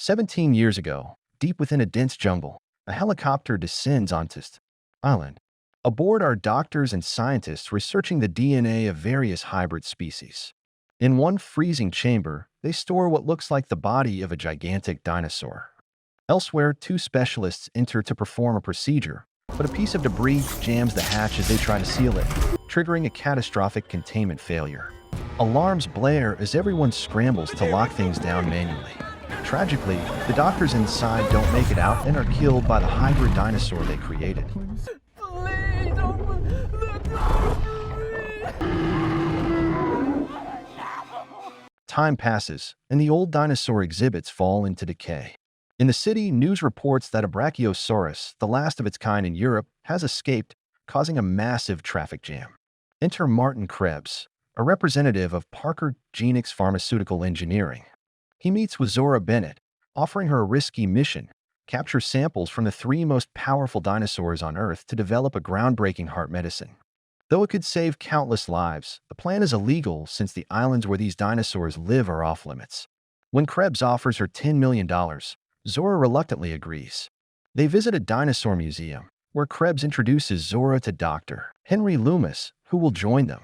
17 years ago, deep within a dense jungle, a helicopter descends onto this island. Aboard are doctors and scientists researching the DNA of various hybrid species. In one freezing chamber, they store what looks like the body of a gigantic dinosaur. Elsewhere, two specialists enter to perform a procedure, but a piece of debris jams the hatch as they try to seal it, triggering a catastrophic containment failure. Alarms blare as everyone scrambles to lock things down manually. Tragically, the doctors inside don't make it out and are killed by the hybrid dinosaur they created. Please don't let Time passes, and the old dinosaur exhibits fall into decay. In the city, news reports that a Brachiosaurus, the last of its kind in Europe, has escaped, causing a massive traffic jam. Enter Martin Krebs, a representative of Parker Genix Pharmaceutical Engineering. He meets with Zora Bennett, offering her a risky mission: capture samples from the three most powerful dinosaurs on Earth to develop a groundbreaking heart medicine. Though it could save countless lives, the plan is illegal since the islands where these dinosaurs live are off-limits. When Krebs offers her $10 million, Zora reluctantly agrees. They visit a dinosaur museum, where Krebs introduces Zora to Dr. Henry Loomis, who will join them.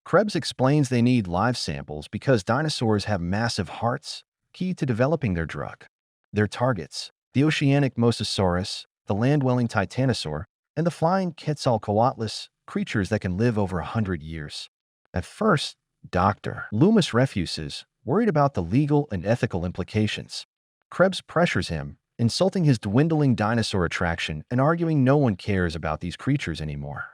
Krebs explains they need live samples because dinosaurs have massive hearts, key to developing their drug. Their targets: the oceanic Mosasaurus, the land-dwelling Titanosaur, and the flying Quetzalcoatlus, creatures that can live over 100 years. At first, Dr. Loomis refuses, worried about the legal and ethical implications. Krebs pressures him, insulting his dwindling dinosaur attraction and arguing no one cares about these creatures anymore.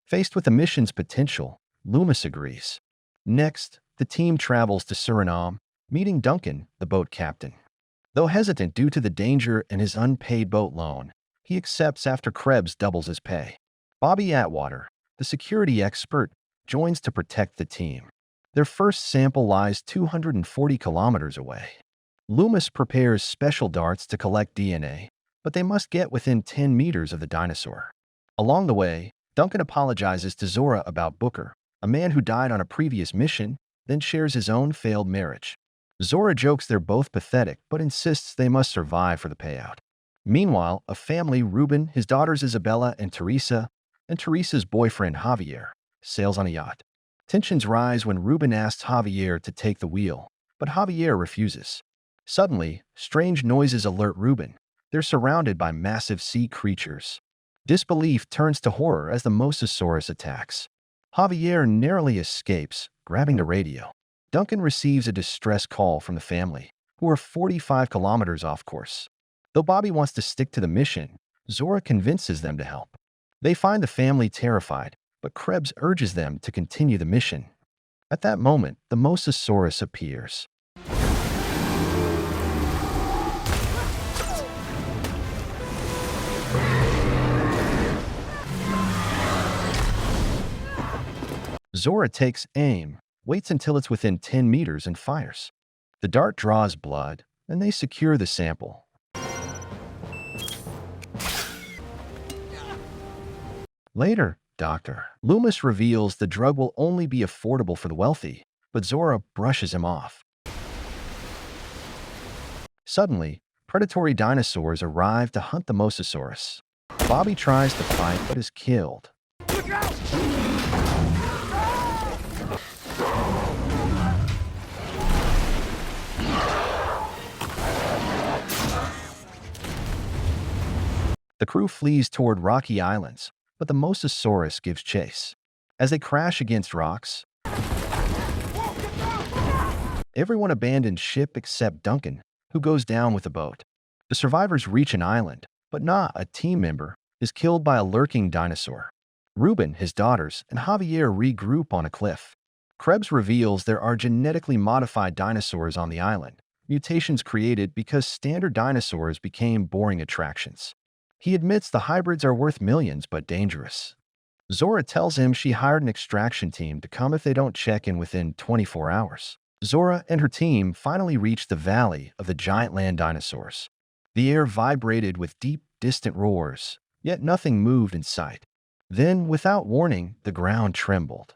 Faced with the mission's potential, Loomis agrees. Next, the team travels to Suriname, meeting Duncan, the boat captain. Though hesitant due to the danger and his unpaid boat loan, he accepts after Krebs doubles his pay. Bobby Atwater, the security expert, joins to protect the team. Their first sample lies 240 kilometers away. Loomis prepares special darts to collect DNA, but they must get within 10 meters of the dinosaur. Along the way, Duncan apologizes to Zora about Booker, a man who died on a previous mission, then shares his own failed marriage. Zora jokes they're both pathetic, but insists they must survive for the payout. Meanwhile, a family, Ruben, his daughters Isabella and Teresa's boyfriend Javier, sails on a yacht. Tensions rise when Ruben asks Javier to take the wheel, but Javier refuses. Suddenly, strange noises alert Ruben. They're surrounded by massive sea creatures. Disbelief turns to horror as the Mosasaurus attacks. Javier narrowly escapes, grabbing the radio. Duncan receives a distress call from the family, who are 45 kilometers off course. Though Bobby wants to stick to the mission, Zora convinces them to help. They find the family terrified, but Krebs urges them to continue the mission. At that moment, the Mosasaurus appears. Zora takes aim, waits until it's within 10 meters and fires. The dart draws blood, and they secure the sample. Later, Dr. Loomis reveals the drug will only be affordable for the wealthy, but Zora brushes him off. Suddenly, predatory dinosaurs arrive to hunt the Mosasaurus. Bobby tries to fight but is killed. Look out! The crew flees toward rocky islands, but the Mosasaurus gives chase. As they crash against rocks, everyone abandons ship except Duncan, who goes down with the boat. The survivors reach an island, but Na, a team member, is killed by a lurking dinosaur. Ruben, his daughters, and Javier regroup on a cliff. Krebs reveals there are genetically modified dinosaurs on the island, mutations created because standard dinosaurs became boring attractions. He admits the hybrids are worth millions but dangerous. Zora tells him she hired an extraction team to come if they don't check in within 24 hours. Zora and her team finally reach the valley of the giant land dinosaurs. The air vibrated with deep, distant roars, yet nothing moved in sight. Then, without warning, the ground trembled.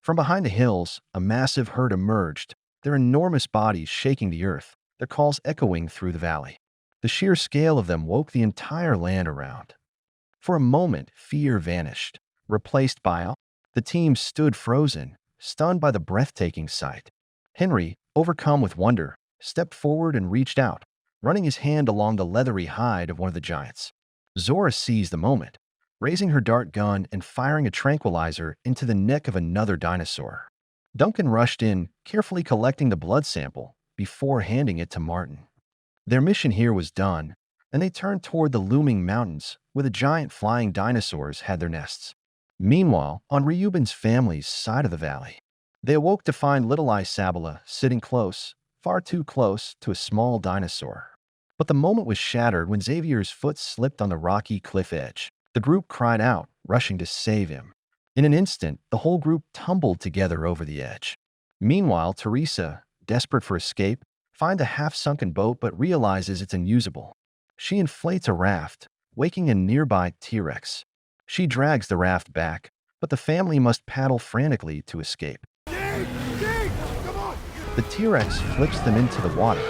From behind the hills, a massive herd emerged, their enormous bodies shaking the earth. their calls echoing through the valley. The sheer scale of them woke the entire land around. For a moment, fear vanished, replaced by awe. The team stood frozen, stunned by the breathtaking sight. Henry, overcome with wonder, stepped forward and reached out, running his hand along the leathery hide of one of the giants. Zora seized the moment, raising her dart gun and firing a tranquilizer into the neck of another dinosaur. Duncan rushed in, carefully collecting the blood sample before handing it to Martin. Their mission here was done, and they turned toward the looming mountains where the giant flying dinosaurs had their nests. Meanwhile, on Reuben's family's side of the valley, they awoke to find Little Eye Sabala sitting close, far too close, to a small dinosaur. But the moment was shattered when Xavier's foot slipped on the rocky cliff edge. The group cried out, rushing to save him. In an instant, the whole group tumbled together over the edge. Meanwhile, Teresa, desperate for escape, finds a half-sunken boat but realizes it's unusable. She inflates a raft, waking a nearby T-Rex. She drags the raft back, but the family must paddle frantically to escape. The T-Rex flips them into the water.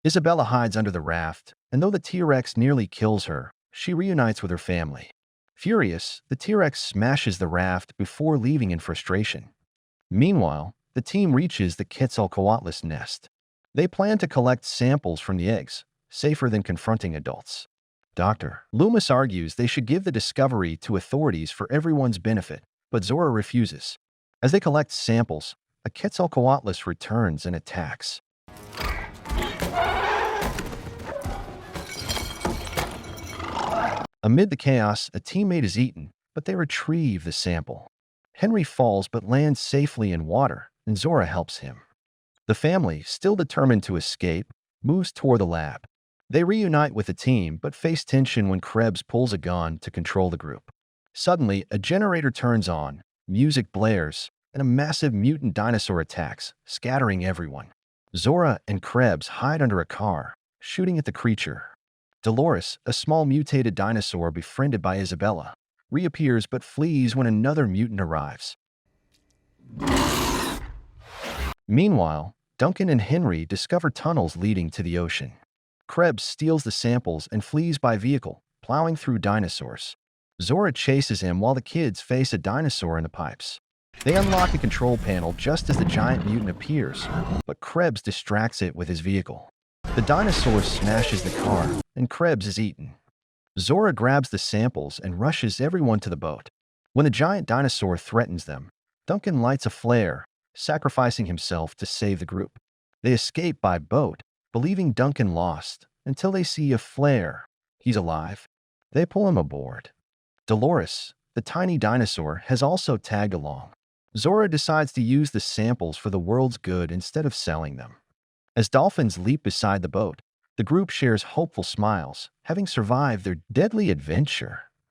Isabella hides under the raft, and though the T-Rex nearly kills her, she reunites with her family. Furious, the T-Rex smashes the raft before leaving in frustration. Meanwhile, the team reaches the Quetzalcoatl's nest. They plan to collect samples from the eggs, safer than confronting adults. Dr. Loomis argues they should give the discovery to authorities for everyone's benefit, but Zora refuses. As they collect samples, a Quetzalcoatlus returns and attacks. Amid the chaos, a teammate is eaten, but they retrieve the sample. Henry falls but lands safely in water, and Zora helps him. The family, still determined to escape, moves toward the lab. They reunite with the team but face tension when Krebs pulls a gun to control the group. Suddenly, a generator turns on, music blares, and a massive mutant dinosaur attacks, scattering everyone. Zora and Krebs hide under a car, shooting at the creature. Dolores, a small mutated dinosaur befriended by Isabella, reappears but flees when another mutant arrives. Meanwhile, Duncan and Henry discover tunnels leading to the ocean. Krebs steals the samples and flees by vehicle, plowing through dinosaurs. Zora chases him while the kids face a dinosaur in the pipes. They unlock the control panel just as the giant mutant appears, but Krebs distracts it with his vehicle. The dinosaur smashes the car, and Krebs is eaten. Zora grabs the samples and rushes everyone to the boat. When the giant dinosaur threatens them, Duncan lights a flare, sacrificing himself to save the group. They escape by boat, believing Duncan lost, until they see a flare. He's alive. They pull him aboard. Dolores, the tiny dinosaur, has also tagged along. Zora decides to use the samples for the world's good instead of selling them. As dolphins leap beside the boat, the group shares hopeful smiles, having survived their deadly adventure.